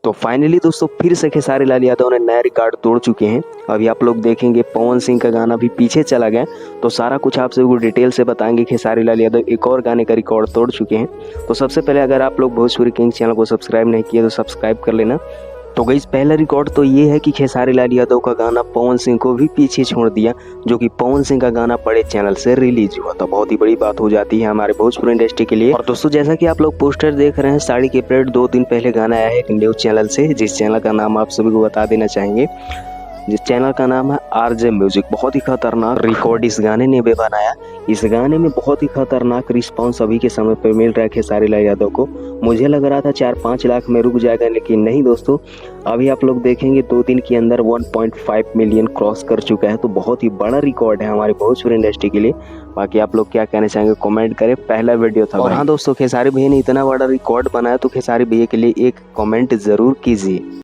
तो फाइनली दोस्तों फिर से खेसारी लाल यादव ने नया रिकॉर्ड तोड़ चुके हैं। अभी आप लोग देखेंगे पवन सिंह का गाना भी पीछे चला गया, तो सारा कुछ आप सबको डिटेल से बताएंगे। खेसारी लाल यादव एक और गाने का रिकॉर्ड तोड़ चुके हैं। तो सबसे पहले अगर आप लोग भोजपुरी किंग चैनल को सब्सक्राइब नहीं किए तो सब्सक्राइब कर लेना। तो गाइस पहला रिकॉर्ड तो ये है कि खेसारी लाल यादव का गाना पवन सिंह को भी पीछे छोड़ दिया, जो कि पवन सिंह का गाना बड़े चैनल से रिलीज हुआ। तो बहुत ही बड़ी बात हो जाती है हमारे भोजपुरी इंडस्ट्री के लिए। और दोस्तों जैसा कि आप लोग पोस्टर देख रहे हैं, साड़ी के परेड 2 दिन पहले गाना आया है एक न्यूज चैनल से, जिस चैनल का नाम आप सभी को बता देना चाहेंगे। जिस चैनल का नाम है आरजे म्यूजिक। बहुत ही खतरनाक रिकॉर्ड इस गाने ने भी बनाया। इस गाने में बहुत ही खतरनाक रिस्पांस अभी के समय पर मिल रहा है खेसारी लाल यादव को। मुझे लग रहा था 4-5 लाख में रुक जाएगा, लेकिन नहीं दोस्तों, अभी आप लोग देखेंगे 2 दिन के अंदर 1.5 मिलियन क्रॉस कर चुका है। तो बहुत ही बड़ा रिकॉर्ड है हमारे भोजपुरी इंडस्ट्री के लिए। बाकी आप लोग क्या कहना चाहेंगे कमेंट करें। पहला वीडियो था। और हाँ दोस्तों, खेसारी भैया ने इतना बड़ा रिकॉर्ड बनाया तो खेसारी भैया के लिए एक कमेंट जरूर कीजिए।